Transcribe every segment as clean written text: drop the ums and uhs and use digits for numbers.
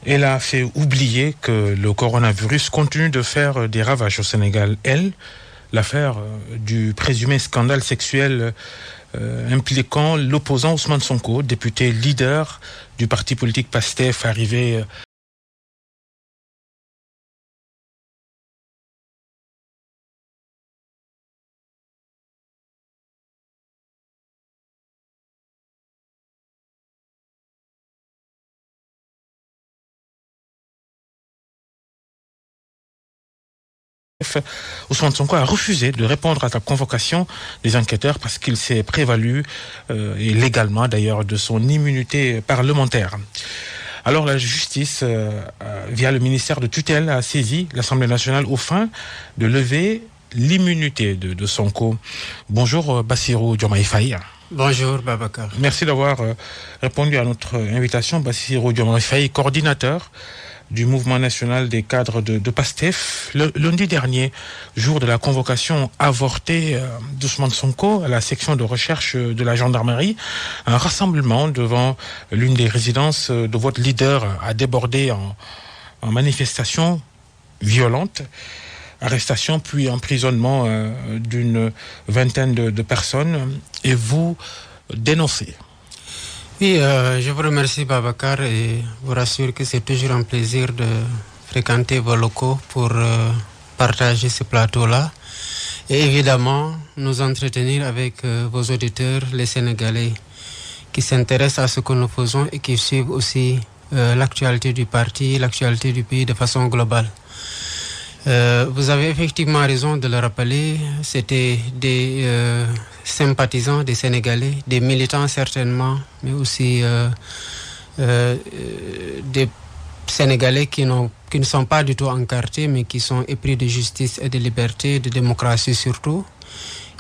Elle a fait oublier que le coronavirus continue de faire des ravages au Sénégal. L'affaire du présumé scandale sexuel impliquant l'opposant Ousmane Sonko, député leader du parti politique PASTEF, arrivé Ousmane Sonko a refusé de répondre à la convocation des enquêteurs parce qu'il s'est prévalu, et légalement d'ailleurs, de son immunité parlementaire. Alors la justice, via le ministère de tutelle, a saisi l'Assemblée nationale aux fins de lever l'immunité de Sonko. Bonjour Bassirou Diomaye Faye. Bonjour Babacar. Merci d'avoir répondu à notre invitation. Bassirou Diomaye Faye, coordinateur du mouvement national des cadres de PASTEF. Le lundi dernier, jour de la convocation avortée d'Ousmane Sonko à la section de recherche de la gendarmerie, un rassemblement devant l'une des résidences de votre leader a débordé en manifestation violente, arrestation puis emprisonnement d'une vingtaine de personnes, et vous dénoncez. Oui, je vous remercie Babacar et vous rassure que c'est toujours un plaisir de fréquenter vos locaux pour partager ce plateau-là et évidemment nous entretenir avec vos auditeurs, les Sénégalais qui s'intéressent à ce que nous faisons et qui suivent aussi l'actualité du parti, l'actualité du pays de façon globale. Vous avez effectivement raison de le rappeler, c'était des sympathisants des Sénégalais, des militants certainement, mais aussi des Sénégalais qui ne sont pas du tout encartés, mais qui sont épris de justice et de liberté, de démocratie surtout,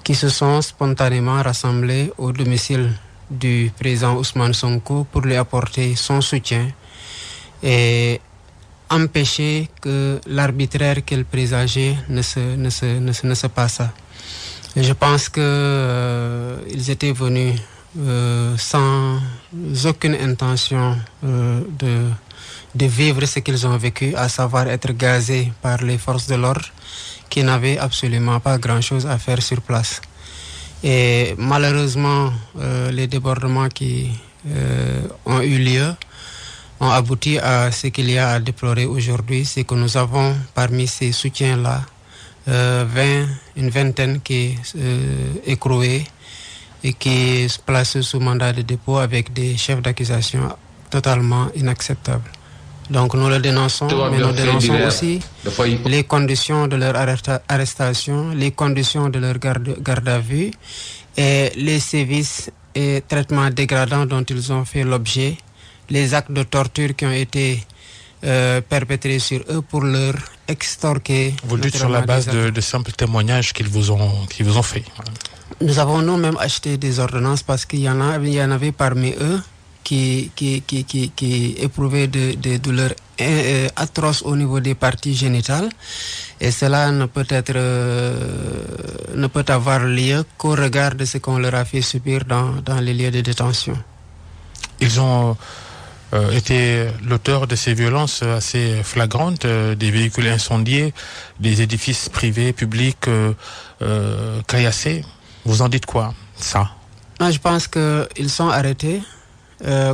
qui se sont spontanément rassemblés au domicile du président Ousmane Sonko pour lui apporter son soutien et empêcher que l'arbitraire qu'elle présageait ne se passe. Et je pense que ils étaient venus sans aucune intention de vivre ce qu'ils ont vécu, à savoir être gazés par les forces de l'ordre qui n'avaient absolument pas grand-chose à faire sur place. Et malheureusement, les débordements qui ont eu lieu ont abouti à ce qu'il y a à déplorer aujourd'hui, c'est que nous avons parmi ces soutiens-là une vingtaine qui est écrouée et qui est placée sous mandat de dépôt avec des chefs d'accusation totalement inacceptables. Donc nous le dénonçons, mais nous dénonçons aussi les conditions de leur arrestation, les conditions de leur garde à vue et les sévices et traitements dégradants dont ils ont fait l'objet, les actes de torture qui ont été perpétrés sur eux pour leur extorquer. Vous le dites sur la base de simples témoignages qu'ils vous ont fait. Nous avons nous-mêmes acheté des ordonnances parce qu'il y en avait parmi eux qui éprouvaient des douleurs atroces au niveau des parties génitales, et cela ne peut avoir lieu qu'au regard de ce qu'on leur a fait subir dans les lieux de détention. Ils ont été l'auteur de ces violences assez flagrantes, des véhicules incendiés, des édifices privés, publics caillassés. Vous en dites quoi, ça? Non, je pense qu'ils sont arrêtés,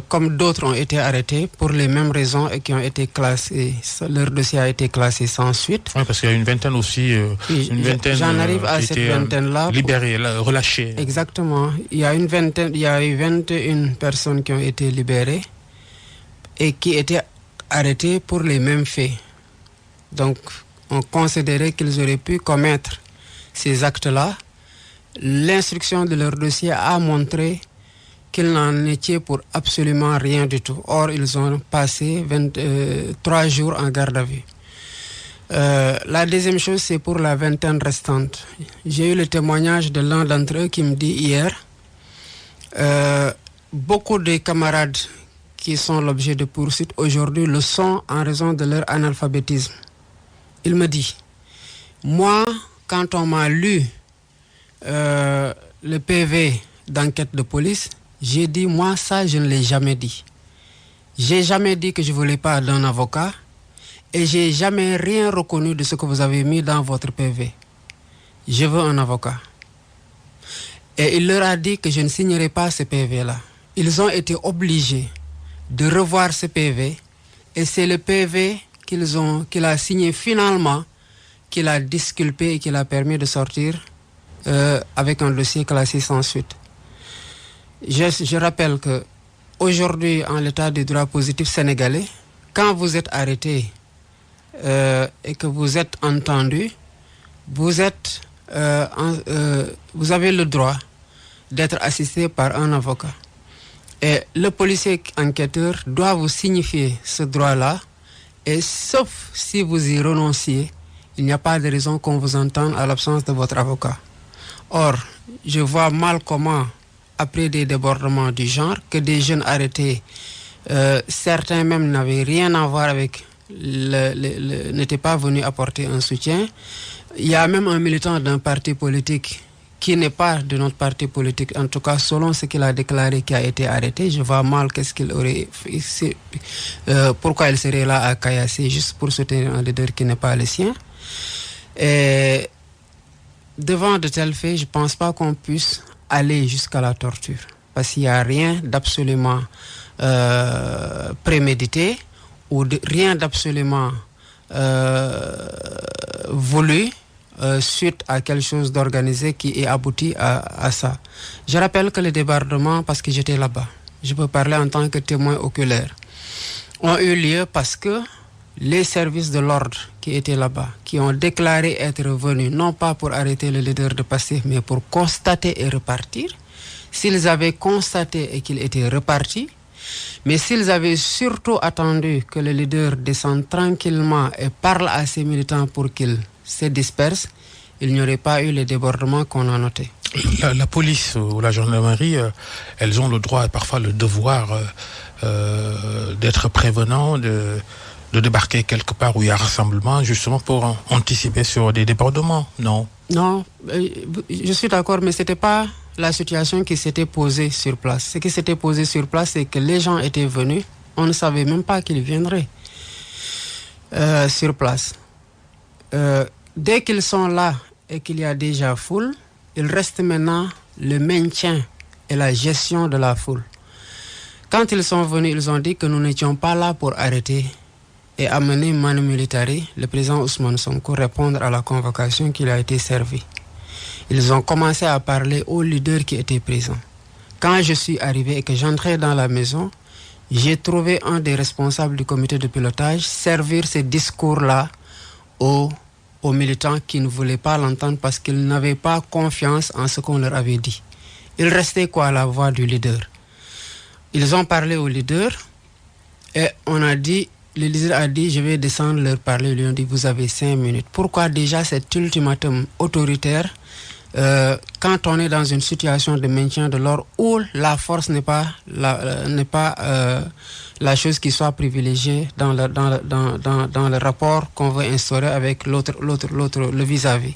comme d'autres ont été arrêtés pour les mêmes raisons et qui ont été classés. Leur dossier a été classé sans suite. Oui, parce qu'il y a une vingtaine aussi, j'en arrive à cette vingtaine-là. Libérée, relâchée. Exactement. Il y a eu 21 personnes qui ont été libérées et qui étaient arrêtés pour les mêmes faits. Donc, on considérait qu'ils auraient pu commettre ces actes-là. L'instruction de leur dossier a montré qu'ils n'en étaient pour absolument rien du tout. Or, ils ont passé 3 jours en garde à vue. La deuxième chose, c'est pour la vingtaine restante. J'ai eu le témoignage de l'un d'entre eux qui me dit hier, beaucoup de camarades qui sont l'objet de poursuites aujourd'hui le sont en raison de leur analphabétisme. Il me dit, moi, quand on m'a lu le PV d'enquête de police, j'ai dit, moi, ça, je ne l'ai jamais dit. J'ai jamais dit que je ne voulais pas d'un avocat et j'ai jamais rien reconnu de ce que vous avez mis dans votre PV. Je veux un avocat. Et il leur a dit que je ne signerai pas ce PV-là. Ils ont été obligés de revoir ce PV et c'est le PV qu'il a signé finalement qu'il a disculpé et qu'il a permis de sortir avec un dossier classé sans suite. Je rappelle que aujourd'hui, en l'état du droit positif sénégalais, quand vous êtes arrêté et que vous êtes entendu, vous avez le droit d'être assisté par un avocat. Et le policier enquêteur doit vous signifier ce droit-là, et sauf si vous y renonciez, il n'y a pas de raison qu'on vous entende à l'absence de votre avocat. Or, je vois mal comment, après des débordements du genre, que des jeunes arrêtés, certains même n'avaient rien à voir avec, n'étaient pas venus apporter un soutien. Il y a même un militant d'un parti politique qui n'est pas de notre parti politique, en tout cas selon ce qu'il a déclaré, qui a été arrêté. Je vois mal qu'est-ce qu'il aurait fait, pourquoi il serait là à caillasser juste pour soutenir un leader qui n'est pas le sien. Et devant de tels faits, je ne pense pas qu'on puisse aller jusqu'à la torture, parce qu'il n'y a rien d'absolument prémédité ou rien d'absolument voulu suite à quelque chose d'organisé qui est abouti à ça. Je rappelle que les débordements, parce que j'étais là-bas, je peux parler en tant que témoin oculaire, ont eu lieu parce que les services de l'ordre qui étaient là-bas, qui ont déclaré être venus, non pas pour arrêter le leader de Pastef, mais pour constater et repartir, s'ils avaient constaté et qu'il était reparti, mais s'ils avaient surtout attendu que le leader descende tranquillement et parle à ses militants pour qu'ils se dispersent, il n'y aurait pas eu les débordements qu'on a notés. La police ou la gendarmerie, elles ont le droit et parfois le devoir d'être prévenants, de débarquer quelque part où il y a rassemblement, justement pour anticiper sur des débordements, non? Non, je suis d'accord, mais ce n'était pas la situation qui s'était posée sur place. Ce qui s'était posé sur place, c'est que les gens étaient venus, on ne savait même pas qu'ils viendraient sur place. Dès qu'ils sont là et qu'il y a déjà foule, il reste maintenant le maintien et la gestion de la foule. Quand ils sont venus, ils ont dit que nous n'étions pas là pour arrêter et amener Manu Militari, le président Ousmane Sonko, répondre à la convocation qui lui a été servie. Ils ont commencé à parler aux leaders qui étaient présents. Quand je suis arrivé et que j'entrais dans la maison, j'ai trouvé un des responsables du comité de pilotage servir ces discours-là aux militants qui ne voulaient pas l'entendre parce qu'ils n'avaient pas confiance en ce qu'on leur avait dit. Il restait quoi à la voix du leader? Ils ont parlé au leader et on a dit, le leader a dit, je vais descendre leur parler. Ils lui ont dit, vous avez 5 minutes. Pourquoi déjà cet ultimatum autoritaire quand on est dans une situation de maintien de l'ordre où la force n'est pas la chose qui soit privilégiée dans le rapport qu'on veut instaurer avec l'autre, le vis-à-vis.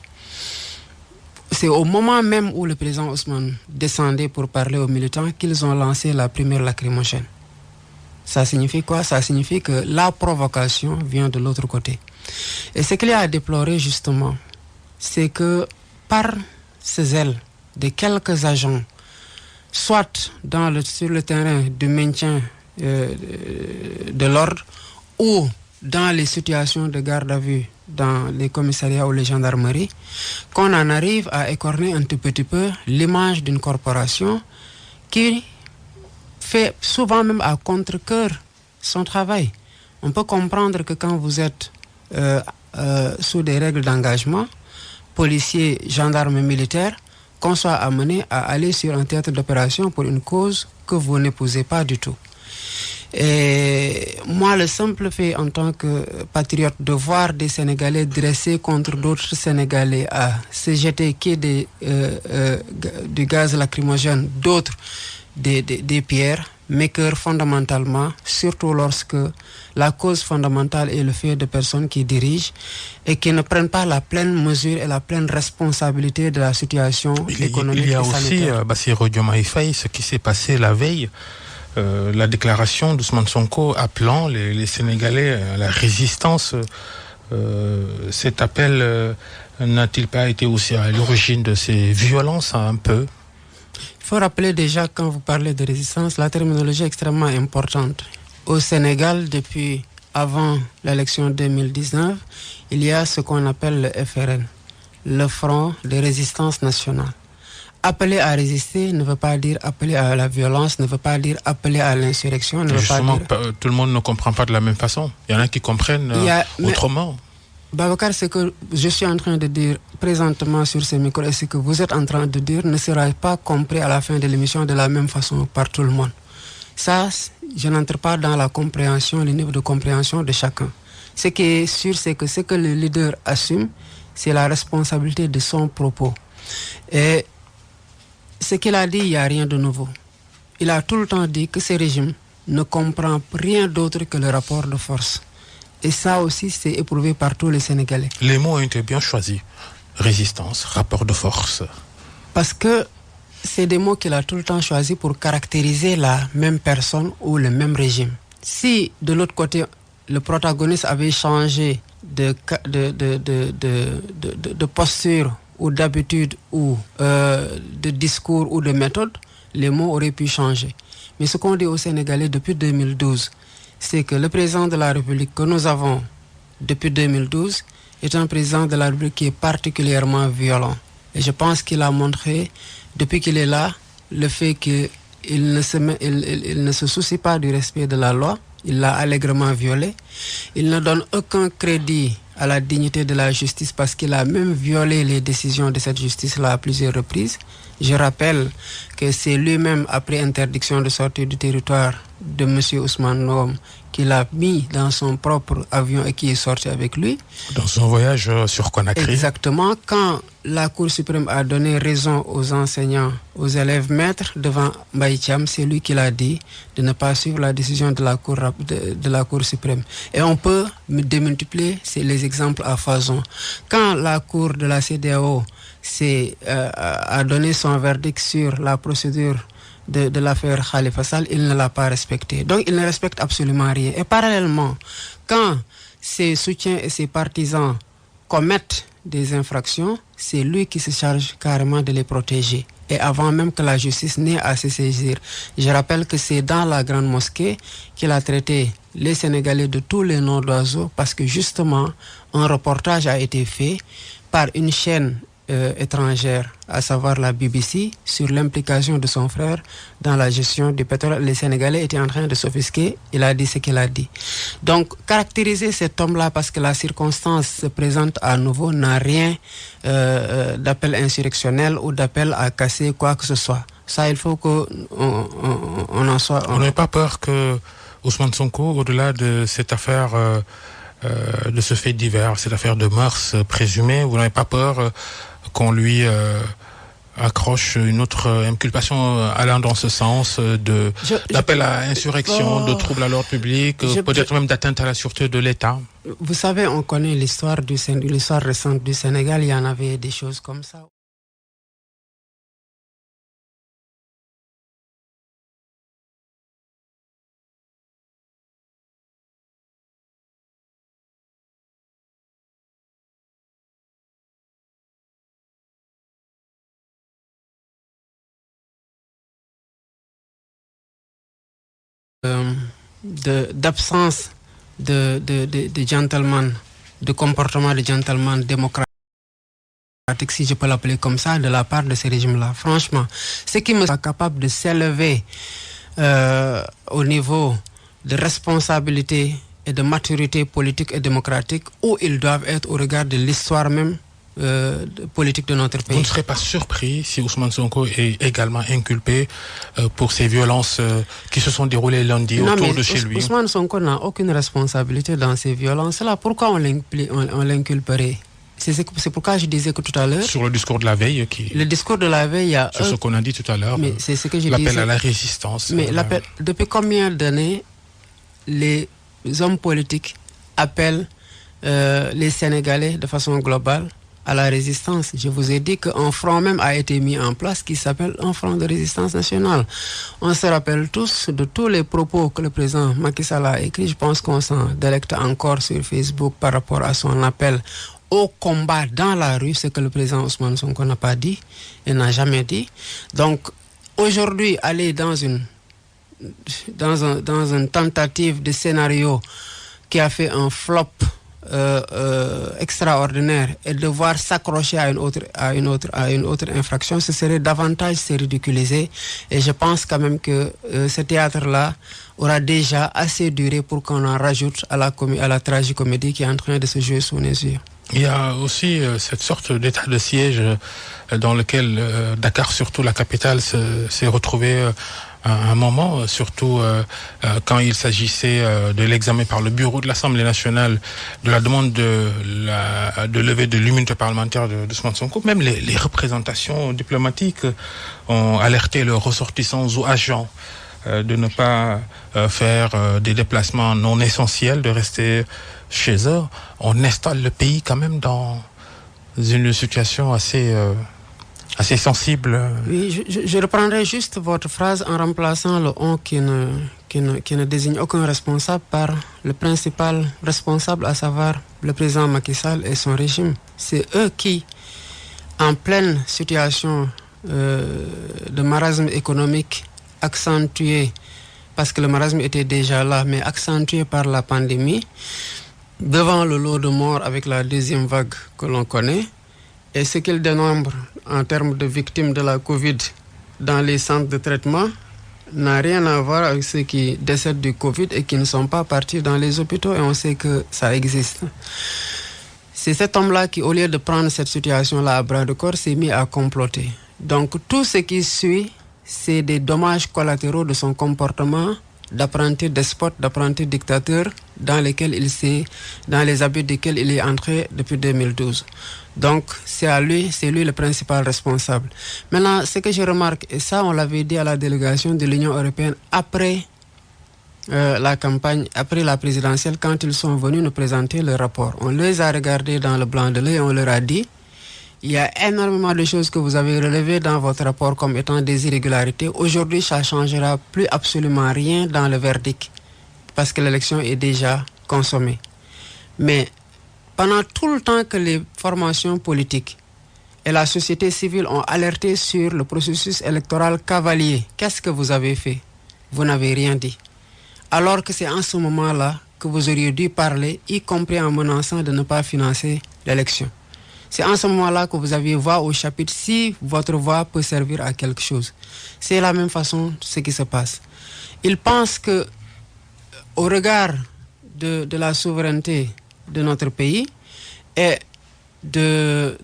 C'est au moment même où le président Ousmane descendait pour parler aux militants qu'ils ont lancé la première lacrymogène. Ça signifie quoi? Ça signifie que la provocation vient de l'autre côté. Et ce qu'il y a à déplorer justement, c'est que par ces ailes de quelques agents, soit sur le terrain de maintien de l'ordre ou dans les situations de garde à vue dans les commissariats ou les gendarmeries, qu'on en arrive à écorner un tout petit peu l'image d'une corporation qui fait souvent même à contre-cœur son travail. On peut comprendre que quand vous êtes sous des règles d'engagement, policiers, gendarmes, militaires, qu'on soit amené à aller sur un théâtre d'opération pour une cause que vous n'épousez pas du tout. Et moi, le simple fait en tant que patriote de voir des Sénégalais dressés contre d'autres Sénégalais à se jeter qui du gaz lacrymogène, d'autres des pierres, m'écoeure fondamentalement, surtout lorsque la cause fondamentale est le fait de personnes qui dirigent et qui ne prennent pas la pleine mesure et la pleine responsabilité de la situation économique et sanitaire. Il y a aussi, Bassirou Diomaye Faye, ce qui s'est passé la veille la déclaration d'Ousmane Sonko appelant les Sénégalais à la résistance. Cet appel n'a-t-il pas été aussi à l'origine de ces violences un peu? Il faut rappeler déjà, quand vous parlez de résistance, la terminologie est extrêmement importante. Au Sénégal, depuis avant l'élection 2019, il y a ce qu'on appelle le FRN, le Front de Résistance Nationale. Appeler à résister ne veut pas dire appeler à la violence, ne veut pas dire appeler à l'insurrection. Justement, tout le monde ne comprend pas de la même façon. Il y en a qui comprennent autrement. Babacar, ce que je suis en train de dire présentement sur ces micros et ce que vous êtes en train de dire ne sera pas compris à la fin de l'émission de la même façon par tout le monde. Ça, je n'entre pas dans la compréhension, le niveau de compréhension de chacun. Ce qui est sûr, c'est que ce que le leader assume, c'est la responsabilité de son propos. Et ce qu'il a dit, il n'y a rien de nouveau. Il a tout le temps dit que ce régime ne comprend rien d'autre que le rapport de force. Et ça aussi, c'est éprouvé par tous les Sénégalais. Les mots ont été bien choisis. Résistance, rapport de force. Parce que c'est des mots qu'il a tout le temps choisis pour caractériser la même personne ou le même régime. Si, de l'autre côté, le protagoniste avait changé de posture ou d'habitude ou de discours ou de méthode, les mots auraient pu changer. Mais ce qu'on dit aux Sénégalais depuis 2012, c'est que le président de la République que nous avons depuis 2012 est un président de la République qui est particulièrement violent. Et je pense qu'il a montré, depuis qu'il est là, le fait qu'il ne se soucie pas du respect de la loi. Il l'a allègrement violé. Il ne donne aucun crédit à la dignité de la justice parce qu'il a même violé les décisions de cette justice-là à plusieurs reprises. Je rappelle que c'est lui-même, après interdiction de sortir du territoire de M. Ousmane Ngom, qu'il a mis dans son propre avion et qui est sorti avec lui. Dans son voyage sur Conakry. Exactement. Quand la Cour suprême a donné raison aux enseignants, aux élèves maîtres devant Mbaye Thiam, c'est lui qui l'a dit de ne pas suivre la décision de la Cour suprême. Et on peut démultiplier les exemples à foison. Quand la Cour de la CEDEAO a donné son verdict sur la procédure de l'affaire Khalifa Sall, il ne l'a pas respecté. Donc il ne respecte absolument rien. Et parallèlement, quand ses soutiens et ses partisans commettent des infractions, c'est lui qui se charge carrément de les protéger. Et avant même que la justice n'ait à se saisir. Je rappelle que c'est dans la grande mosquée qu'il a traité les Sénégalais de tous les noms d'oiseaux parce que justement, un reportage a été fait par une chaîne étrangère, à savoir la BBC, sur l'implication de son frère dans la gestion du pétrole. Les Sénégalais étaient en train de s'offusquer. Il a dit ce qu'il a dit. Donc, caractériser cet homme-là parce que la circonstance se présente à nouveau n'a rien d'appel insurrectionnel ou d'appel à casser quoi que ce soit. Ça, il faut qu'on en soit... On n'a pas peur que Ousmane Sonko, au-delà de cette affaire... de ce fait divers, cette affaire de mœurs présumée, vous n'avez pas peur qu'on lui accroche une autre inculpation allant dans ce sens d'appel à insurrection, de trouble à l'ordre public, peut-être même d'atteinte à la sûreté de l'État? Vous savez, on connaît l'histoire récente du Sénégal, il y en avait des choses comme ça. D'absence de gentleman, de comportement de gentleman démocratique, si je peux l'appeler comme ça, de la part de ces régimes-là. Franchement, ce qui me semble capable de s'élever au niveau de responsabilité et de maturité politique et démocratique où ils doivent être au regard de l'histoire même politique de notre pays. Vous ne serez pas surpris si Ousmane Sonko est également inculpé pour ces violences qui se sont déroulées lundi autour de chez lui? Ousmane Sonko n'a aucune responsabilité dans ces violences-là. Pourquoi on l'inculperait? C'est pourquoi je disais que tout à l'heure... Sur le discours de la veille Le discours de la veille, il y a... Sur ce qu'on a dit tout à l'heure, c'est ce que je l'appel disais. à la résistance. Mais depuis combien d'années les hommes politiques appellent les Sénégalais de façon globale à la résistance. Je vous ai dit qu'un front même a été mis en place qui s'appelle un front de résistance nationale. On se rappelle tous de tous les propos que le président Macky Sall a écrits. Je pense qu'on s'en délecte encore sur Facebook par rapport à son appel au combat dans la rue, ce que le président Ousmane Sonko n'a pas dit et n'a jamais dit. Donc, aujourd'hui, aller dans une tentative de scénario qui a fait un flop extraordinaire et devoir s'accrocher à une autre infraction, ce serait davantage se ridiculiser. Et je pense quand même que ce théâtre-là aura déjà assez duré pour qu'on en rajoute à la tragicomédie qui est en train de se jouer sous nos yeux. Il y a aussi cette sorte d'état de siège dans lequel Dakar, surtout la capitale, s'est retrouvée à un moment, surtout quand il s'agissait de l'examen par le bureau de l'Assemblée nationale de la demande de levée de l'immunité parlementaire de Ousmane Sonko. Même les représentations diplomatiques ont alerté leurs ressortissants ou agents de ne pas faire des déplacements non essentiels, de rester chez eux. On installe le pays quand même dans une situation assez sensible. Oui, je reprendrai juste votre phrase en remplaçant le on qui ne désigne aucun responsable par le principal responsable, à savoir le président Macky Sall et son régime. C'est eux qui, en pleine situation de marasme économique accentué, parce que le marasme était déjà là, mais accentué par la pandémie, devant le lot de morts avec la deuxième vague que l'on connaît, et ce qu'il dénombre en termes de victimes de la Covid dans les centres de traitement n'a rien à voir avec ceux qui décèdent du Covid et qui ne sont pas partis dans les hôpitaux, et on sait que ça existe. C'est cet homme-là qui, au lieu de prendre cette situation-là à bras de corps, s'est mis à comploter. Donc tout ce qui suit, c'est des dommages collatéraux de son comportement d'apprenti despote, d'apprenti dictateur dans les abus desquels il est entré depuis 2012. Donc c'est lui le principal responsable. Maintenant, ce que je remarque, et ça on l'avait dit à la délégation de l'Union européenne après la campagne, après la présidentielle, quand ils sont venus nous présenter le rapport, on les a regardés dans le blanc de l'œil et on leur a dit: il y a énormément de choses que vous avez relevées dans votre rapport comme étant des irrégularités. Aujourd'hui, ça ne changera plus absolument rien dans le verdict parce que l'élection est déjà consommée. Mais pendant tout le temps que les formations politiques et la société civile ont alerté sur le processus électoral cavalier, qu'est-ce que vous avez fait? Vous n'avez rien dit. Alors que c'est en ce moment-là que vous auriez dû parler, y compris en menaçant de ne pas financer l'élection. C'est en ce moment-là que vous aviez voix au chapitre si votre voix peut servir à quelque chose. C'est la même façon ce qui se passe. Ils pensent que, au regard de la souveraineté de notre pays et de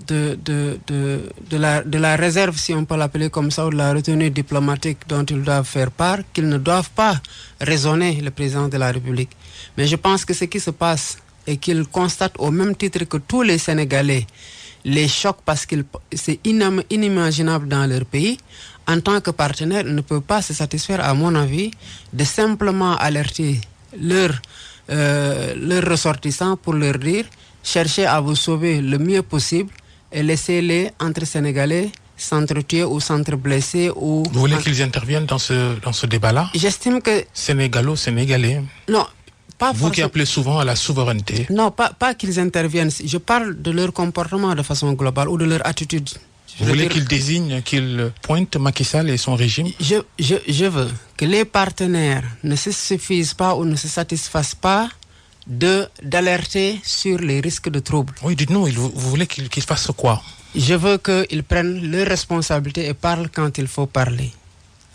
la réserve, si on peut l'appeler comme ça, ou de la retenue diplomatique dont ils doivent faire part, qu'ils ne doivent pas raisonner le président de la République. Mais je pense que ce qui se passe et qu'ils constatent au même titre que tous les Sénégalais les choque parce que c'est inimaginable dans leur pays. En tant que partenaire, ils ne peuvent pas se satisfaire, à mon avis, de simplement alerter leurs ressortissants pour leur dire: cherchez à vous sauver le mieux possible et laissez-les entre Sénégalais s'entretuer ou s'entreblesser. Vous voulez qu'ils interviennent dans ce débat-là? J'estime que... Sénégalo-sénégalais. Non. Vous qui appelez souvent à la souveraineté. Non, pas qu'ils interviennent. Je parle de leur comportement de façon globale ou de leur attitude. Vous voulez qu'ils désignent, qu'ils pointent Macky Sall et son régime? Je veux que les partenaires ne se suffisent pas ou ne se satisfassent pas d'alerter sur les risques de troubles. Oui, dites-nous, vous voulez qu'ils fassent quoi? Je veux qu'ils prennent leurs responsabilités et parlent quand il faut parler.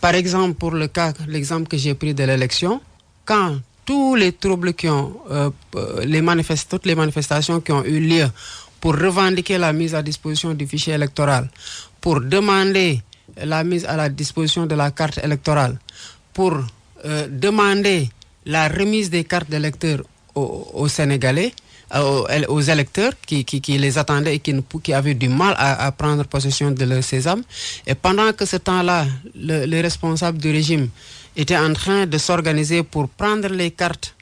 Par exemple, pour l'exemple que j'ai pris de l'élection, quand tous les troubles qui ont, toutes les manifestations qui ont eu lieu pour revendiquer la mise à disposition du fichier électoral, pour demander la mise à la disposition de la carte électorale, pour demander la remise des cartes d'électeurs aux Sénégalais, aux électeurs qui les attendaient et qui avaient du mal à prendre possession de leur sésame. Et pendant que ce temps-là, les responsables du régime étaient en train de s'organiser pour prendre les cartes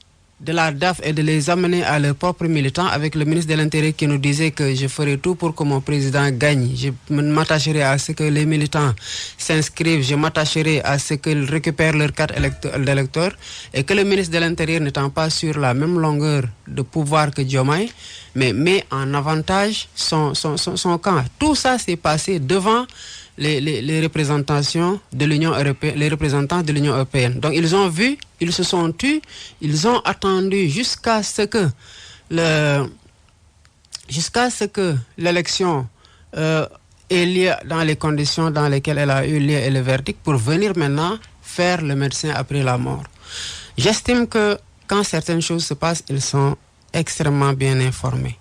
de la DAF et de les amener à leurs propres militants, avec le ministre de l'Intérieur qui nous disait que je ferai tout pour que mon président gagne. Je m'attacherai à ce que les militants s'inscrivent, je m'attacherai à ce qu'ils récupèrent leur carte d'électeur, et que le ministre de l'Intérieur, n'étant pas sur la même longueur de pouvoir que Diomaye, mais met en avantage son camp. Tout ça s'est passé devant les représentations de l'Union européenne, les représentants de l'Union européenne. Donc ils ont vu, ils se sont tus, ils ont attendu jusqu'à ce que l'élection ait lieu dans les conditions dans lesquelles elle a eu lieu et le verdict, pour venir maintenant faire le médecin après la mort. J'estime que quand certaines choses se passent, ils sont extrêmement bien informés.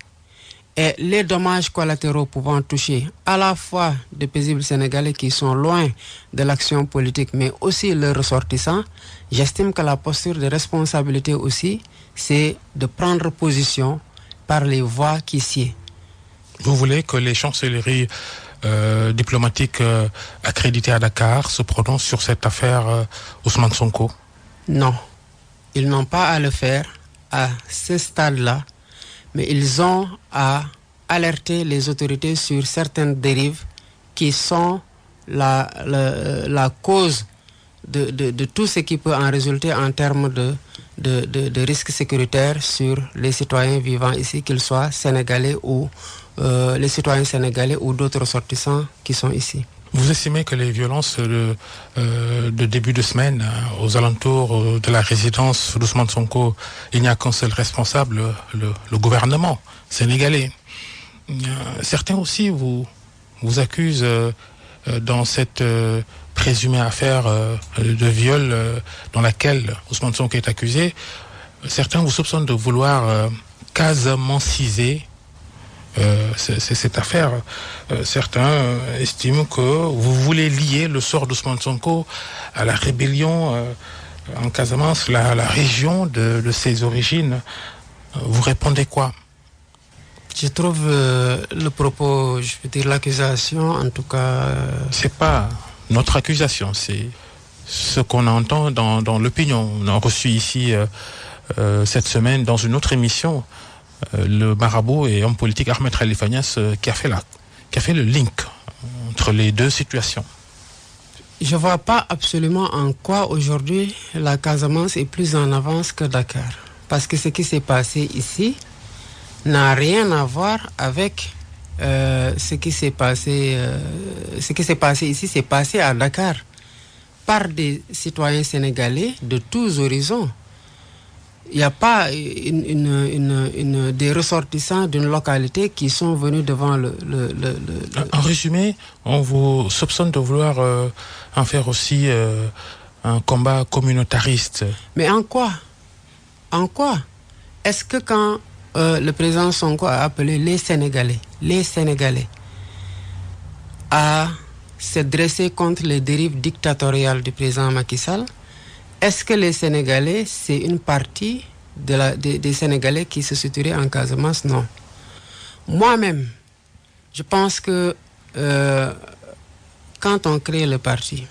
Et les dommages collatéraux pouvant toucher à la fois des paisibles Sénégalais qui sont loin de l'action politique, mais aussi leurs ressortissants, j'estime que la posture de responsabilité aussi, c'est de prendre position par les voies qui sied. Vous voulez que les chancelleries diplomatiques accréditées à Dakar se prononcent sur cette affaire Ousmane Sonko? Non, ils n'ont pas à le faire à ce stade-là. Mais ils ont à alerter les autorités sur certaines dérives qui sont la cause de tout ce qui peut en résulter en termes de risques sécuritaires sur les citoyens vivant ici, qu'ils soient sénégalais ou les citoyens sénégalais ou d'autres ressortissants qui sont ici. Vous estimez que les violences de début de semaine aux alentours de la résidence d'Ousmane Sonko, il n'y a qu'un seul responsable, le gouvernement sénégalais. Certains aussi vous accusent dans cette présumée affaire de viol dans laquelle Ousmane Sonko est accusé. Certains vous soupçonnent de vouloir casamanciser cette affaire. Certains estiment que vous voulez lier le sort d'Ousmane Sonko à la rébellion en Casamance, la région de ses origines. Vous répondez quoi? Je trouve le propos, je veux dire l'accusation, en tout cas... C'est pas notre accusation, c'est ce qu'on entend dans l'opinion. On a reçu ici cette semaine dans une autre émission le marabout et homme politique Ahmed Khalifa Niasse qui a fait le link entre les deux situations. Je ne vois pas absolument en quoi aujourd'hui la Casamance est plus en avance que Dakar. Parce que ce qui s'est passé ici n'a rien à voir avec ce qui s'est passé ici. C'est passé à Dakar par des citoyens sénégalais de tous horizons. Il n'y a pas des ressortissants d'une localité qui sont venus devant En résumé, on vous soupçonne de vouloir en faire aussi un combat communautariste. Mais en quoi? En quoi? Est-ce que quand le président Sonko a appelé les Sénégalais à se dresser contre les dérives dictatoriales du président Macky Sall, est-ce que les Sénégalais, c'est une partie des Sénégalais qui se situeraient en Casamance? Non. Moi-même, je pense que quand on crée le parti,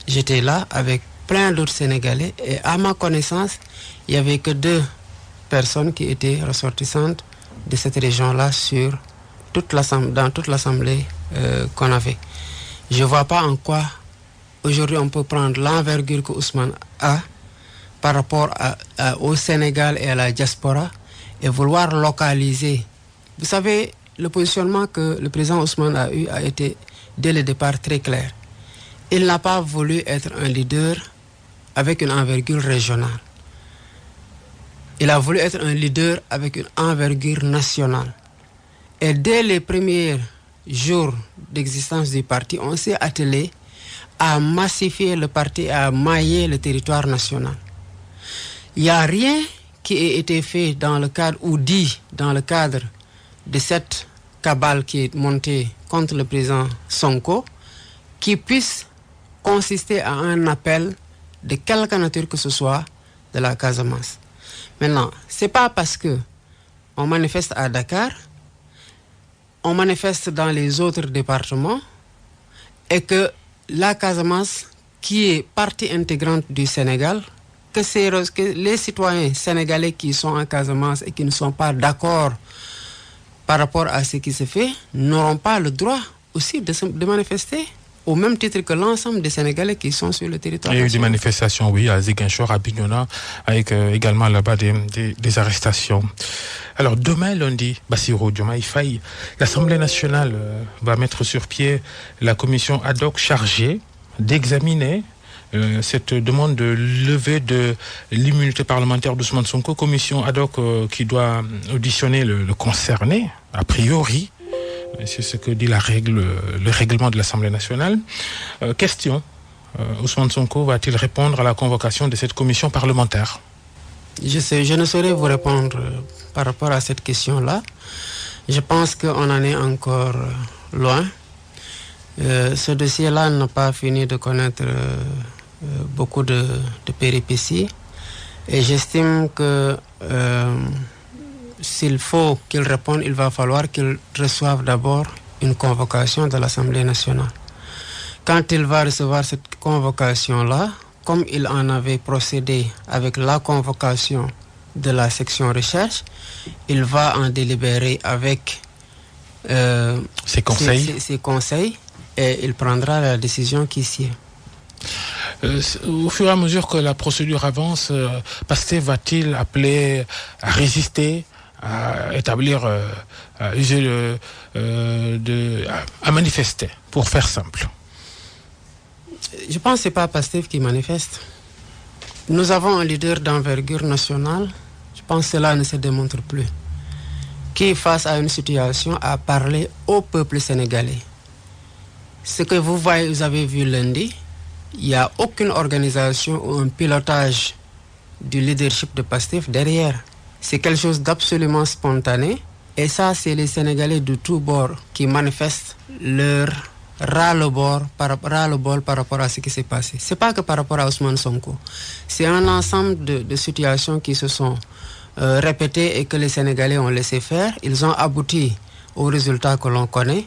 j'étais là avec plein d'autres Sénégalais et à ma connaissance, il n'y avait que 2 personnes qui étaient ressortissantes de cette région-là dans toute l'assemblée qu'on avait. Je ne vois pas en quoi aujourd'hui on peut prendre l'envergure que Ousmane a par rapport au Sénégal et à la diaspora et vouloir localiser. Vous savez, le positionnement que le président Ousmane a eu a été dès le départ très clair. Il n'a pas voulu être un leader avec une envergure régionale. Il a voulu être un leader avec une envergure nationale. Et dès les premiers jours d'existence du parti, on s'est attelé à massifier le parti, à mailler le territoire national. Il n'y a rien qui ait été fait dans le cadre, ou dit dans le cadre de cette cabale qui est montée contre le président Sonko, qui puisse consister à un appel de quelque nature que ce soit de la Casamance. Maintenant, ce n'est pas parce qu'on manifeste à Dakar, on manifeste dans les autres départements et que la Casamance, qui est partie intégrante du Sénégal, que que les citoyens sénégalais qui sont en Casamance et qui ne sont pas d'accord par rapport à ce qui se fait n'auront pas le droit aussi de manifester au même titre que l'ensemble des Sénégalais qui sont sur le territoire. Il y a eu des manifestations, oui, à Ziguinchor, à Bignona, avec également là-bas des arrestations. Alors demain, lundi, Bassirou Diomaye Faye, l'Assemblée nationale va mettre sur pied la commission ad hoc chargée d'examiner cette demande de levée de l'immunité parlementaire d'Ousmane Sonko, commission ad hoc qui doit auditionner le concerné, a priori. C'est ce que dit le règlement de l'Assemblée nationale. Question, Ousmane Sonko va-t-il répondre à la convocation de cette commission parlementaire? Je ne saurais vous répondre par rapport à cette question-là. Je pense qu'on en est encore loin. Ce dossier-là n'a pas fini de connaître beaucoup de péripéties. Et j'estime que s'il faut qu'il réponde, il va falloir qu'il reçoive d'abord une convocation de l'Assemblée nationale. Quand il va recevoir cette convocation-là, comme il en avait procédé avec la convocation de la section recherche, il va en délibérer avec ses conseils et il prendra la décision qui s'y est. Au fur et à mesure que la procédure avance, Pastef va-t-il appeler à résister, à établir, à manifester, pour faire simple? Je pense que ce n'est pas Pastef qui manifeste. Nous avons un leader d'envergure nationale, je pense que cela ne se démontre plus, qui, face à une situation, a parlé au peuple sénégalais. Ce que vous avez vu lundi, il n'y a aucune organisation ou un pilotage du leadership de Pastef derrière. C'est quelque chose d'absolument spontané. Et ça, c'est les Sénégalais de tous bords qui manifestent leur ras-le-bol par rapport à ce qui s'est passé. Ce n'est pas que par rapport à Ousmane Sonko. C'est un ensemble de situations qui se sont répétées et que les Sénégalais ont laissé faire. Ils ont abouti aux résultats que l'on connaît.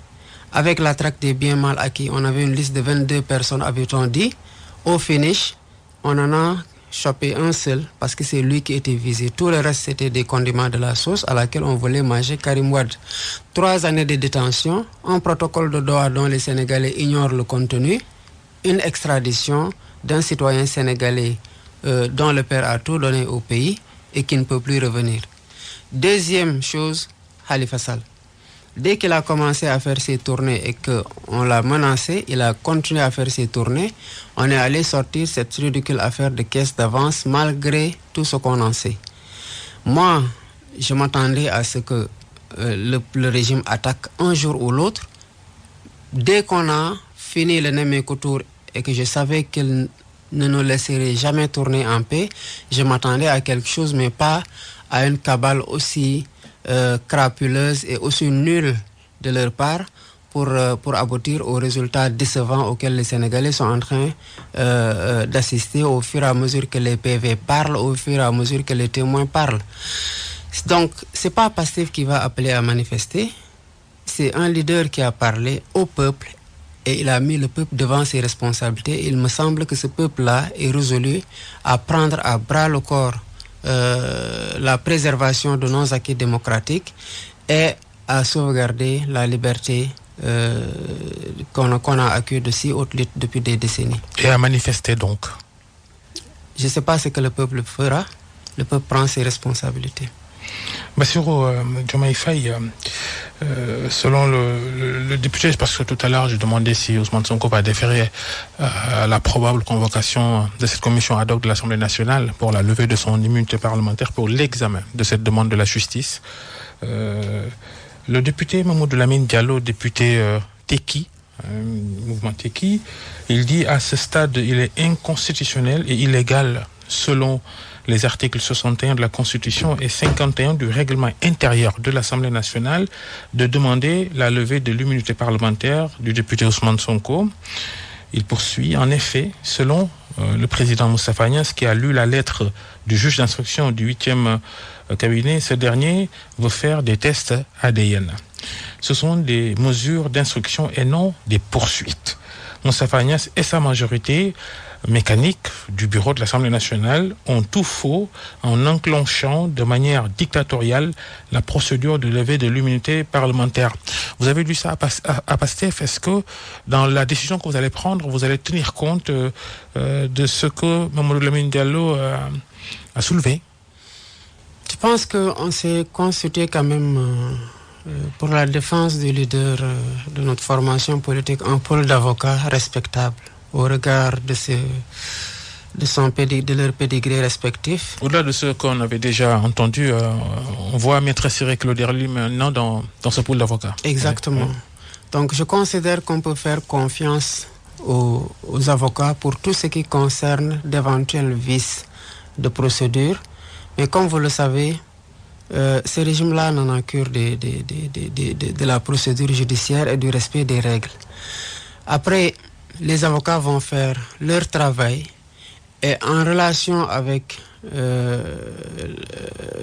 Avec la traque des biens mal acquis, on avait une liste de 22 personnes, avait-on dit. Au finish, on en a chopé un seul parce que c'est lui qui était visé. Tout le reste, c'était des condiments de la sauce à laquelle on voulait manger Karim Wade. 3 années de détention, un protocole de Doha dont les Sénégalais ignorent le contenu, une extradition d'un citoyen sénégalais dont le père a tout donné au pays et qui ne peut plus revenir. Deuxième chose, Khalifa Sall. Dès qu'il a commencé à faire ses tournées et qu'on l'a menacé, il a continué à faire ses tournées. On est allé sortir cette ridicule affaire de caisse d'avance malgré tout ce qu'on en sait. Moi, je m'attendais à ce que le régime attaque un jour ou l'autre. Dès qu'on a fini le Nemeko Tour et que je savais qu'il ne nous laisserait jamais tourner en paix, je m'attendais à quelque chose, mais pas à une cabale aussi crapuleuse et aussi nulle de leur part pour aboutir aux résultats décevants auxquels les Sénégalais sont en train d'assister au fur et à mesure que les PV parlent, au fur et à mesure que les témoins parlent. Donc, ce n'est pas Pastef qui va appeler à manifester, c'est un leader qui a parlé au peuple et il a mis le peuple devant ses responsabilités. Il me semble que ce peuple-là est résolu à prendre à bras le corps la préservation de nos acquis démocratiques et à sauvegarder la liberté qu'on a acquis de si haute lutte depuis des décennies. Et à manifester donc? Je ne sais pas ce que le peuple fera. Le peuple prend ses responsabilités. Bassirou Diomaye Faye, selon le député, parce que tout à l'heure j'ai demandé si Ousmane Sonko va déférer à la probable convocation de cette commission ad hoc de l'Assemblée nationale pour la levée de son immunité parlementaire pour l'examen de cette demande de la justice. Le député Mamoudou Lamine Diallo, député Teki, mouvement Teki, il dit à ce stade il est inconstitutionnel et illégal selon les articles 61 de la Constitution et 51 du règlement intérieur de l'Assemblée nationale de demander la levée de l'immunité parlementaire du député Ousmane Sonko. Il poursuit, en effet, selon le président Moustapha Niasse qui a lu la lettre du juge d'instruction du 8e cabinet, ce dernier veut faire des tests ADN. Ce sont des mesures d'instruction et non des poursuites. Moustapha Niasse et sa majorité mécaniques du bureau de l'Assemblée nationale ont tout faux en enclenchant de manière dictatoriale la procédure de levée de l'immunité parlementaire. Vous avez lu ça à PASTEF. Est-ce que dans la décision que vous allez prendre, vous allez tenir compte de ce que Mamadou Lamine Diallo a soulevé? Je pense qu'on s'est consulté quand même pour la défense du leader de notre formation politique, un pôle d'avocats respectable au regard de leur pédigré respectif. Au-delà de ce qu'on avait déjà entendu, on voit Maître Ciré Cloderly maintenant dans ce pôle d'avocats. Exactement. Oui. Donc je considère qu'on peut faire confiance aux avocats pour tout ce qui concerne d'éventuels vices de procédure. Mais comme vous le savez, ce régime-là n'en a cure de la procédure judiciaire et du respect des règles. Après, les avocats vont faire leur travail et en relation avec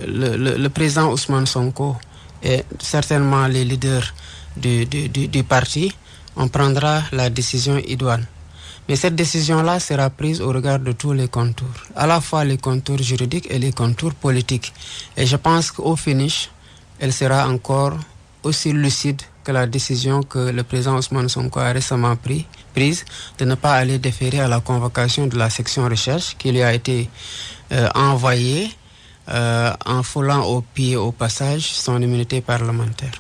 le président Ousmane Sonko et certainement les leaders du parti, on prendra la décision idoine. Mais cette décision-là sera prise au regard de tous les contours, à la fois les contours juridiques et les contours politiques. Et je pense qu'au finish, elle sera encore aussi lucide que la décision que le président Ousmane Sonko a récemment prise de ne pas aller déférer à la convocation de la section recherche qui lui a été envoyée en foulant au pied au passage son immunité parlementaire.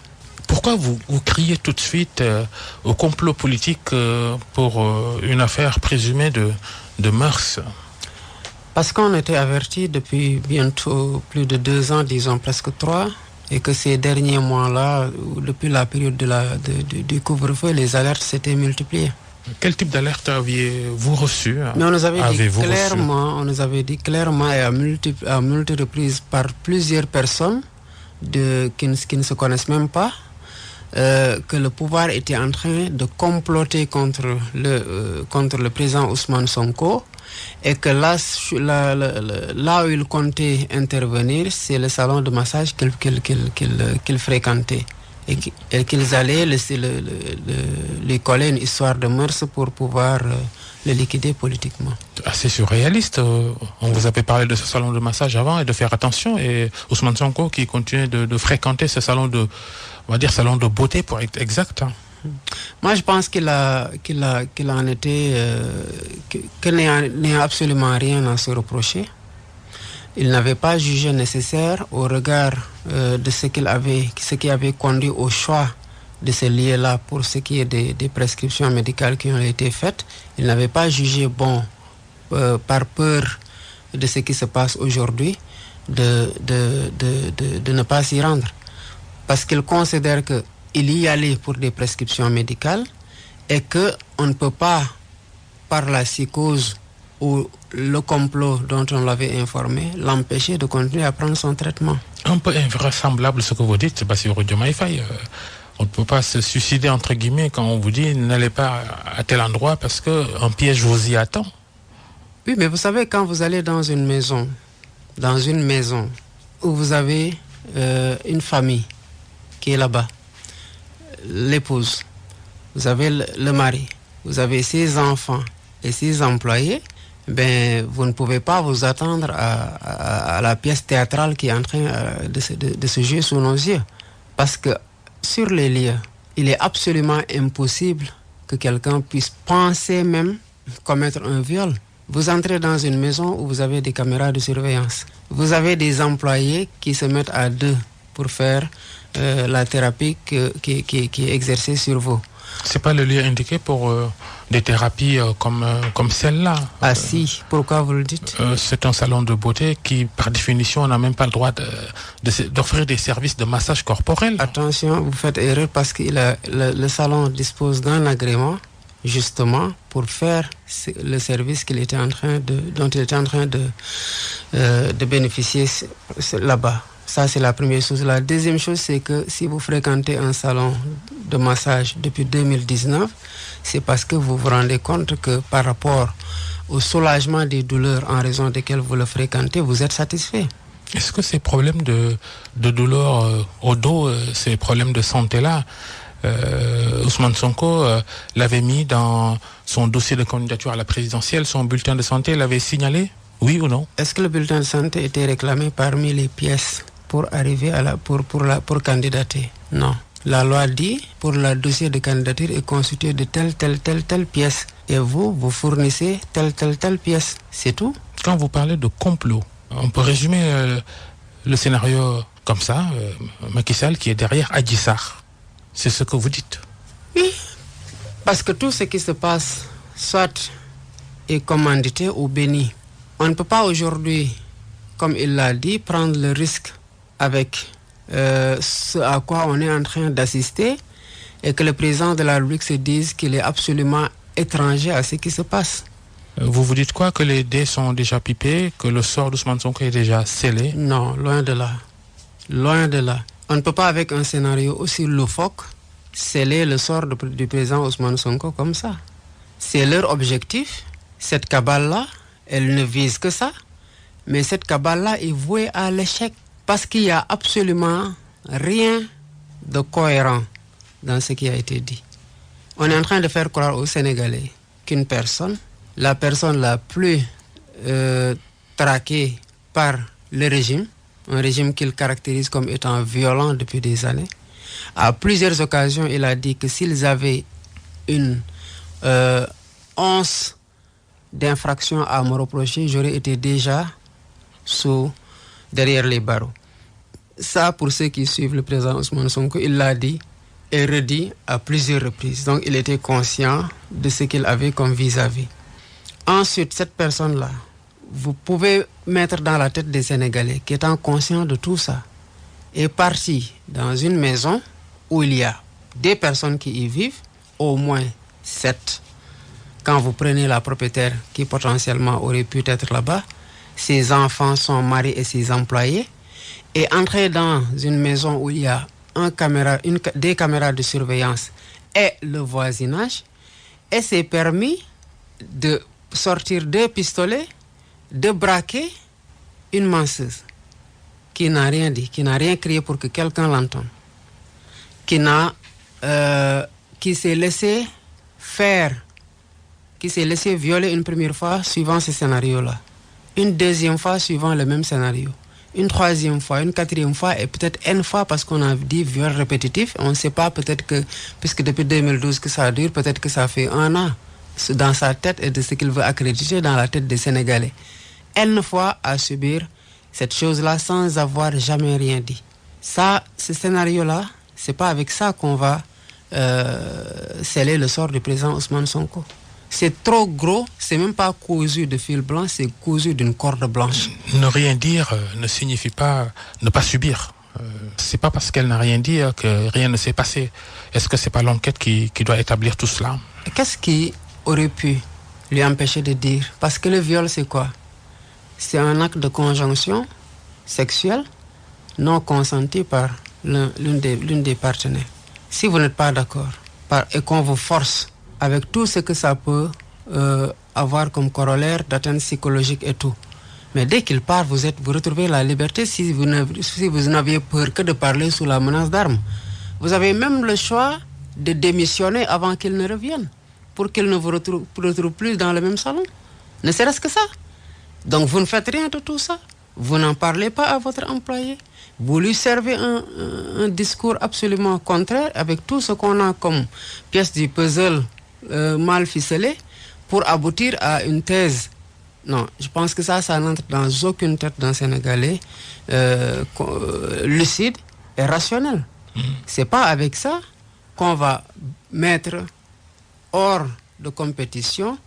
Pourquoi vous criez tout de suite au complot politique pour une affaire présumée de mœurs? Parce qu'on était averti depuis bientôt plus de 2 ans, disons presque 3, et que ces derniers mois-là, depuis la période du couvre-feu, les alertes s'étaient multipliées. Quel type d'alerte aviez-vous reçu? Mais on nous avait dit clairement et à multiples reprises par plusieurs personnes qui ne se connaissent même pas, que le pouvoir était en train de comploter contre le président Ousmane Sonko et que là où il comptait intervenir, c'est le salon de massage qu'il fréquentait et qu'ils allaient lui coller une histoire de mœurs pour pouvoir le liquider politiquement. Assez surréaliste. On vous avait parlé de ce salon de massage avant et de faire attention, et Ousmane Sonko qui continuait de fréquenter ce salon on va dire salon de beauté pour être exact. Moi, je pense qu'il en était, qu'il n'y a absolument rien à se reprocher. Il n'avait pas jugé nécessaire au regard de ce qui avait conduit au choix de ce lieu-là pour ce qui est des prescriptions médicales qui ont été faites. Il n'avait pas jugé bon, par peur de ce qui se passe aujourd'hui, de ne pas s'y rendre. Parce qu'il considère qu'il y allait pour des prescriptions médicales et qu'on ne peut pas, par la psychose ou le complot dont on l'avait informé, l'empêcher de continuer à prendre son traitement. Un peu invraisemblable ce que vous dites, Bassirou Diomaye Faye. On ne peut pas se suicider, entre guillemets, quand on vous dit n'allez pas à tel endroit parce qu'un piège vous y attend. Oui, mais vous savez, quand vous allez dans une maison où vous avez une famille qui est là-bas, l'épouse, vous avez le mari, vous avez ses enfants et ses employés, vous ne pouvez pas vous attendre à la pièce théâtrale qui est en train de se jouer sous nos yeux. Parce que sur les lieux, il est absolument impossible que quelqu'un puisse penser même commettre un viol. Vous entrez dans une maison où vous avez des caméras de surveillance. Vous avez des employés qui se mettent à 2 pour faire la thérapie qui est exercée sur vous. C'est pas le lieu indiqué pour des thérapies comme celle-là. Ah si, pourquoi vous le dites? C'est un salon de beauté qui, par définition, n'a même pas le droit d'offrir des services de massage corporel. Attention, vous faites erreur parce que le salon dispose d'un agrément, justement, pour faire le service dont il était en train de bénéficier là-bas. Ça, c'est la première chose. La deuxième chose, c'est que si vous fréquentez un salon de massage depuis 2019, c'est parce que vous vous rendez compte que par rapport au soulagement des douleurs en raison desquelles vous le fréquentez, vous êtes satisfait. Est-ce que ces problèmes de douleur au dos, ces problèmes de santé-là, Ousmane Sonko l'avait mis dans son dossier de candidature à la présidentielle, son bulletin de santé l'avait signalé, oui ou non? Est-ce que le bulletin de santé était réclamé parmi les pièces pour arriver à pour candidater? Non. La loi dit, pour le dossier de candidature est constitué de telle pièce. Et vous fournissez telle pièce. C'est tout. Quand vous parlez de complot, on peut résumer le scénario comme ça, Macky Sall qui est derrière Adji Sarr. C'est ce que vous dites. Oui, parce que tout ce qui se passe, soit est commandité ou béni. On ne peut pas aujourd'hui, comme il l'a dit, prendre le risque avec ce à quoi on est en train d'assister et que le président de la République se dise qu'il est absolument étranger à ce qui se passe. Vous vous dites quoi? Que les dés sont déjà pipés? Que le sort d'Ousmane Sonko est déjà scellé? Non, loin de là. Loin de là. On ne peut pas, avec un scénario aussi loufoque, sceller le sort du président Ousmane Sonko comme ça. C'est leur objectif. Cette cabale-là, elle ne vise que ça. Mais cette cabale-là est vouée à l'échec. Parce qu'il n'y a absolument rien de cohérent dans ce qui a été dit. On est en train de faire croire aux Sénégalais qu'une personne, la personne la plus traquée par le régime, un régime qu'il caractérise comme étant violent depuis des années, à plusieurs occasions, il a dit que s'ils avaient une once d'infraction à me reprocher, j'aurais été déjà derrière les barreaux. Ça, pour ceux qui suivent le président Ousmane Sonko, il l'a dit et redit à plusieurs reprises. Donc, il était conscient de ce qu'il avait comme vis-à-vis. Ensuite, cette personne-là, vous pouvez mettre dans la tête des Sénégalais qui étant conscients de tout ça, est parti dans une maison où il y a des personnes qui y vivent, au moins 7. Quand vous prenez la propriétaire qui potentiellement aurait pu être là-bas, ses enfants, son mari et ses employés, et entrer dans une maison où il y a des caméras de surveillance et le voisinage, et s'est permis de sortir 2 pistolets, de braquer une masseuse qui n'a rien dit, qui n'a rien crié pour que quelqu'un l'entende, qui s'est laissé faire, qui s'est laissé violer une première fois suivant ce scénario-là, une deuxième fois suivant le même scénario, une troisième fois, une quatrième fois et peut-être une fois parce qu'on a dit viol répétitif. On ne sait pas, peut-être que, puisque depuis 2012 que ça dure, peut-être que ça fait 1 an dans sa tête et de ce qu'il veut accréditer dans la tête des Sénégalais. Une fois à subir cette chose-là sans avoir jamais rien dit. Ça, ce scénario-là, c'est pas avec ça qu'on va sceller le sort du président Ousmane Sonko. C'est trop gros, c'est même pas cousu de fil blanc, c'est cousu d'une corde blanche. Ne rien dire ne signifie pas ne pas subir. C'est pas parce qu'elle n'a rien dit que rien ne s'est passé. Est-ce que c'est pas l'enquête qui doit établir tout cela? Qu'est-ce qui aurait pu lui empêcher de dire? Parce que le viol, c'est quoi? C'est un acte de conjonction sexuelle non consenti par l'une des partenaires. Si vous n'êtes pas d'accord et qu'on vous force avec tout ce que ça peut avoir comme corollaire d'atteinte psychologique et tout. Mais dès qu'il part, vous retrouvez la liberté si vous n'aviez peur que de parler sous la menace d'armes. Vous avez même le choix de démissionner avant qu'il ne revienne, pour qu'il ne vous retrouve plus dans le même salon. Ne serait-ce que ça. Donc vous ne faites rien de tout ça. Vous n'en parlez pas à votre employé. Vous lui servez un discours absolument contraire avec tout ce qu'on a comme pièce du puzzle mal ficelé pour aboutir à une thèse. Non, je pense que ça n'entre dans aucune tête d'un Sénégalais lucide et rationnel. C'est pas avec ça qu'on va mettre hors de compétition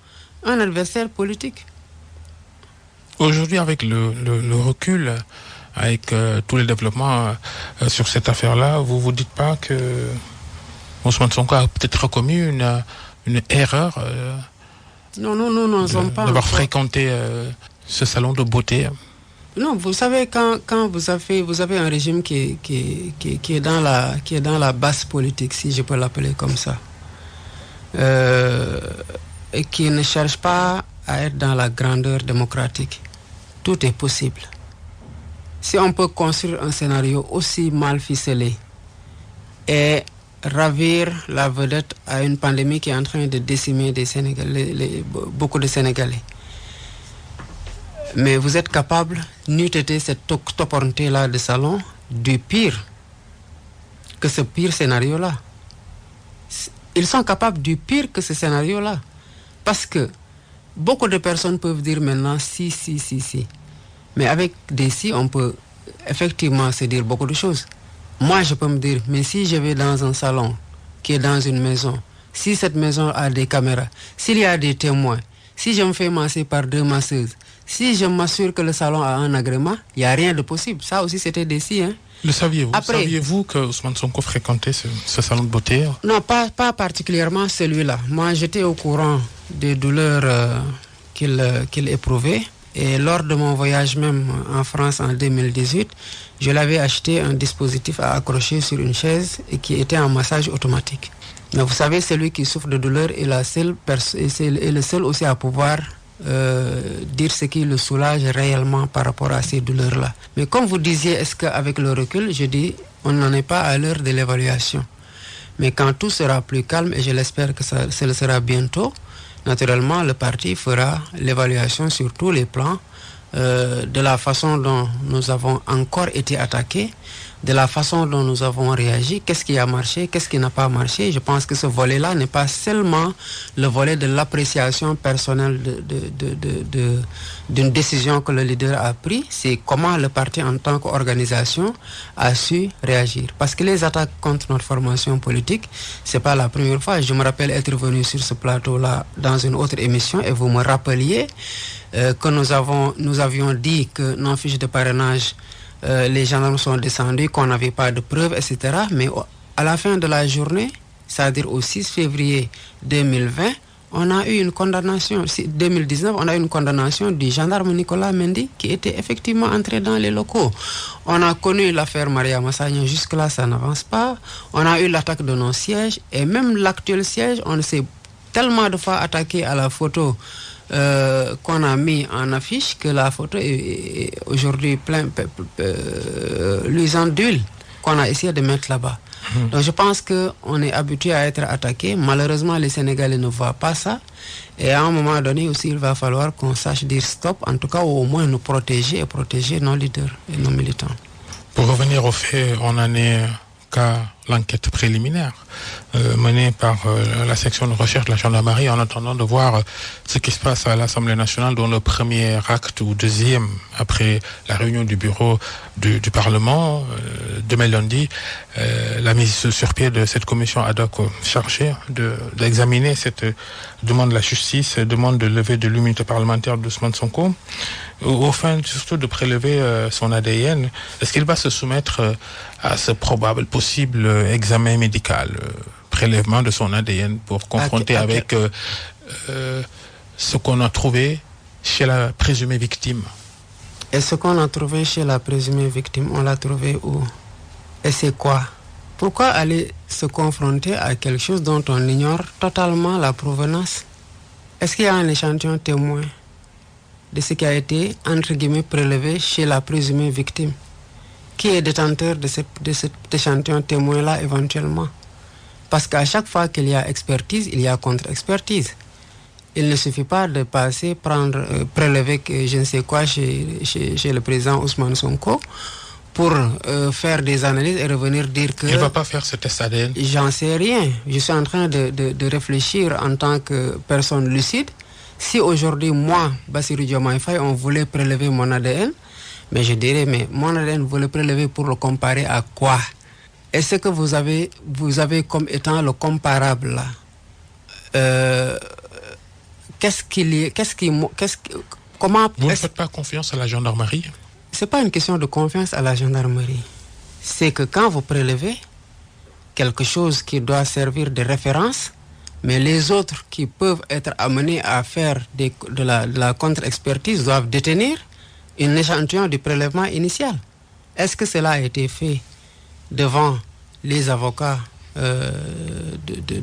un adversaire politique. Aujourd'hui, avec le recul, avec tous les développements sur cette affaire-là, vous vous dites pas que Ousmane Sonko a peut-être commis une erreur non, d'avoir fréquenté ce salon de beauté? Non, vous savez, quand vous avez un régime qui est dans la basse politique, si je peux l'appeler comme ça, et qui ne cherche pas à être dans la grandeur démocratique, tout est possible. Si on peut construire un scénario aussi mal ficelé et ravir la vedette à une pandémie qui est en train de décimer des Sénégalais, beaucoup de Sénégalais. Mais vous êtes capable, n'eût été cette opportunité-là de salon, du pire que ce pire scénario-là. Ils sont capables du pire que ce scénario-là. Parce que beaucoup de personnes peuvent dire maintenant si. Mais avec des si, on peut effectivement se dire beaucoup de choses. Moi, je peux me dire, mais si je vais dans un salon qui est dans une maison, si cette maison a des caméras, s'il y a des témoins, si je me fais masser par 2 masseuses, si je m'assure que le salon a un agrément, il n'y a rien de possible. Ça aussi, c'était des si. Hein. Le saviez-vous? Saviez-vous que Ousmane Sonko fréquentait ce salon de beauté? Non, pas particulièrement celui-là. Moi, j'étais au courant des douleurs qu'il éprouvait. Et lors de mon voyage même en France en 2018, je l'avais acheté un dispositif à accrocher sur une chaise et qui était en massage automatique. Mais vous savez, celui qui souffre de douleur est le seul aussi à pouvoir dire ce qui le soulage réellement par rapport à ces douleurs-là. Mais comme vous disiez, est-ce qu'avec le recul, je dis, on n'en est pas à l'heure de l'évaluation. Mais quand tout sera plus calme, et je l'espère que ce le sera bientôt, naturellement, le parti fera l'évaluation sur tous les plans de la façon dont nous avons encore été attaqués, de la façon dont nous avons réagi, qu'est-ce qui a marché, qu'est-ce qui n'a pas marché. Je pense que ce volet-là n'est pas seulement le volet de l'appréciation personnelle d'une décision que le leader a prise, c'est comment le parti en tant qu'organisation a su réagir. Parce que les attaques contre notre formation politique, c'est pas la première fois. Je me rappelle être venu sur ce plateau-là dans une autre émission et vous me rappeliez que nous avions dit que nos fiches de parrainage, les gendarmes sont descendus, qu'on n'avait pas de preuves, etc. Mais à la fin de la journée, c'est-à-dire au 6 février 2020, on a eu une condamnation, 2019, on a eu une condamnation du gendarme Nicolas Mendy qui était effectivement entré dans les locaux. On a connu l'affaire Maria Massagna, jusque-là ça n'avance pas. On a eu l'attaque de nos sièges et même l'actuel siège, on s'est tellement de fois attaqué à la photo qu'on a mis en affiche que la photo est aujourd'hui luisante d'huile qu'on a essayé de mettre là-bas. Donc je pense qu'on est habitué à être attaqué. Malheureusement, les Sénégalais ne voient pas ça. Et à un moment donné aussi, il va falloir qu'on sache dire stop, en tout cas, ou au moins nous protéger et protéger nos leaders et nos militants. Pour revenir au fait, on en est qu'à l'enquête préliminaire menée par la section de recherche de la gendarmerie en attendant de voir ce qui se passe à l'Assemblée nationale, dont le premier acte ou deuxième après la réunion du bureau du Parlement demain lundi, la mise sur pied de cette commission ad hoc chargée d'examiner cette demande de la justice, demande de levée de l'immunité parlementaire d'Ousmane Sonko, au fin surtout de prélever son ADN. Est-ce qu'il va se soumettre à ce probable possible examen médical, prélèvement de son ADN pour confronter avec ce qu'on a trouvé chez la présumée victime? Et ce qu'on a trouvé chez la présumée victime, on l'a trouvé où? Et c'est quoi? Pourquoi aller se confronter à quelque chose dont on ignore totalement la provenance? Est-ce qu'il y a un échantillon témoin de ce qui a été, entre guillemets, prélevé chez la présumée victime? Qui est détenteur de cet échantillon témoin-là éventuellement? Parce qu'à chaque fois qu'il y a expertise, il y a contre-expertise. Il ne suffit pas de passer, prélever je ne sais quoi chez le président Ousmane Sonko pour faire des analyses et revenir dire que... Il ne va pas faire ce test ADN? J'en sais rien. Je suis en train de réfléchir en tant que personne lucide. Si aujourd'hui, moi, Bassirou Diomaye Faye, on voulait prélever mon ADN, mais je dirais, mais mon ADN, vous le prélevez pour le comparer à quoi? Est-ce que vous avez comme étant le comparable là? Comment... Vous ne faites pas confiance à la gendarmerie? C'est pas une question de confiance à la gendarmerie. C'est que quand vous prélevez quelque chose qui doit servir de référence, mais les autres qui peuvent être amenés à faire de la contre-expertise doivent détenir un échantillon du prélèvement initial. Est-ce que cela a été fait devant les avocats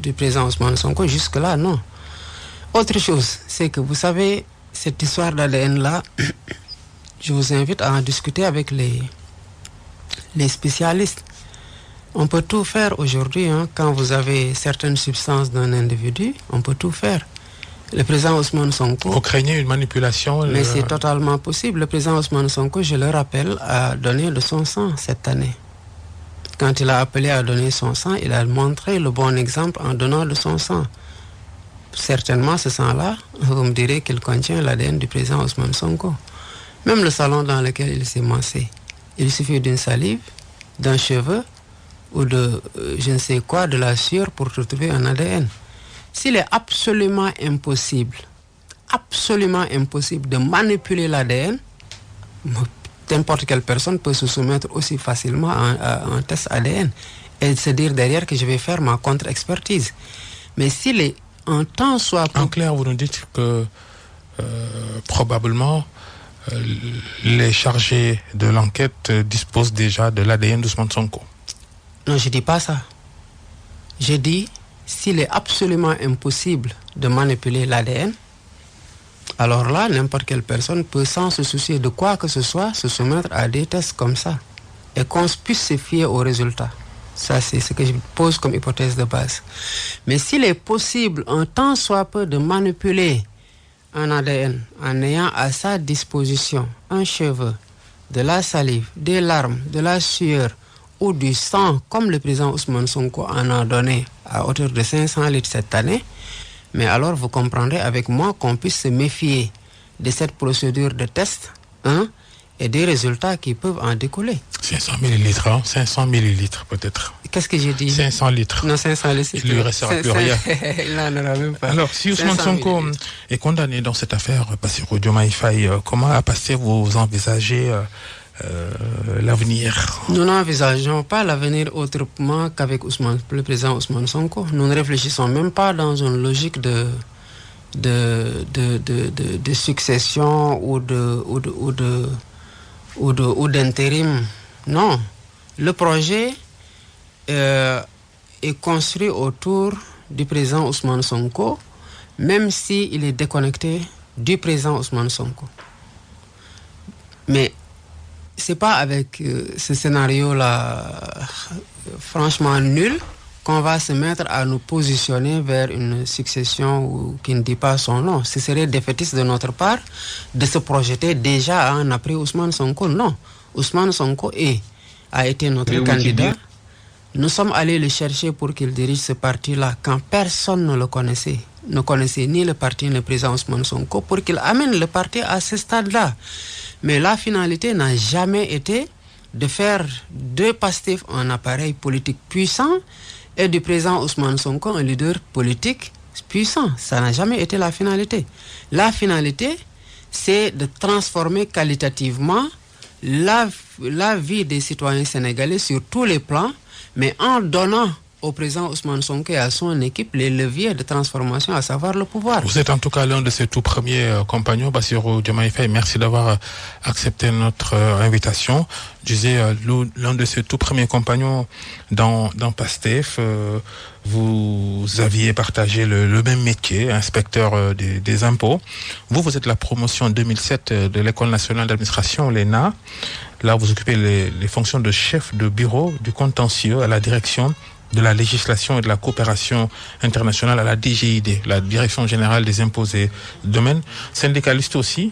du président Ousmane Sonko? Jusque-là, non. Autre chose, c'est que vous savez, cette histoire d'ADN-là, je vous invite à en discuter avec les spécialistes. On peut tout faire aujourd'hui. Quand vous avez certaines substances d'un individu, on peut tout faire. Le président Ousmane Sonko... Vous craignez une manipulation Mais c'est totalement possible. Le président Ousmane Sonko, je le rappelle, a donné de son sang cette année. Quand il a appelé à donner son sang, il a montré le bon exemple en donnant de son sang. Certainement, ce sang-là, vous me direz qu'il contient l'ADN du président Ousmane Sonko. Même le salon dans lequel il s'est massé, il suffit d'une salive, d'un cheveu ou de je ne sais quoi, de la sueur pour retrouver un ADN. S'il est absolument impossible de manipuler l'ADN, n'importe quelle personne peut se soumettre aussi facilement à un test ADN et se dire derrière que je vais faire ma contre-expertise. Mais s'il est un temps soit... En clair, vous nous dites que probablement les chargés de l'enquête disposent déjà de l'ADN d'Ousmane Sonko. Non, je ne dis pas ça. Je dis, s'il est absolument impossible de manipuler l'ADN, alors là, n'importe quelle personne peut, sans se soucier de quoi que ce soit, se soumettre à des tests comme ça. Et qu'on puisse se fier aux résultats. Ça, c'est ce que je pose comme hypothèse de base. Mais s'il est possible, un temps soit peu, de manipuler un ADN en ayant à sa disposition un cheveu, de la salive, des larmes, de la sueur ou du sang, comme le président Ousmane Sonko en a donné à hauteur de 500 litres cette année, mais alors vous comprendrez avec moi qu'on puisse se méfier de cette procédure de test et des résultats qui peuvent en découler. 500 millilitres, 500 millilitres peut-être. Qu'est-ce que j'ai dit? 500 litres. Non, 500 litres. Il ne lui restera plus rien. Il n'en aura même pas. Alors, si Ousmane Sonko est condamné dans cette affaire, Bassirou Diomaye Faye, comment à Pastef vous envisagez l'avenir? Nous n'envisageons pas l'avenir autrement qu'avec le président Ousmane Sonko. Nous ne réfléchissons même pas dans une logique de succession ou d'intérim. Non. Le projet est construit autour du président Ousmane Sonko, même s'il est déconnecté du président Ousmane Sonko. Mais c'est pas avec ce scénario-là franchement nul qu'on va se mettre à nous positionner vers une succession qui ne dit pas son nom. Ce serait défaitiste de notre part de se projeter déjà après Ousmane Sonko. Non, Ousmane Sonko a été notre candidat. Nous sommes allés le chercher pour qu'il dirige ce parti-là quand personne ne le connaissait. Ne connaissait ni le parti ni le président Ousmane Sonko pour qu'il amène le parti à ce stade-là. Mais la finalité n'a jamais été de faire de Pastef un appareil politique puissant et du président Ousmane Sonko un leader politique puissant. Ça n'a jamais été la finalité. La finalité, c'est de transformer qualitativement la vie des citoyens sénégalais sur tous les plans, mais en donnant au président Ousmane Sonko et à son équipe les leviers de transformation, à savoir le pouvoir. Vous êtes en tout cas l'un de ses tout premiers compagnons, Bassirou Diomaye Faye. Merci d'avoir accepté notre invitation. Je disais, l'un de ses tout premiers compagnons dans Pastef. Vous aviez partagé le même métier, inspecteur des impôts. Vous êtes la promotion 2007 de l'École nationale d'administration, l'ENA. Là, vous occupez les fonctions de chef de bureau du contentieux à la direction de la législation et de la coopération internationale à la DGID, la Direction générale des impôts et domaines. Syndicaliste aussi.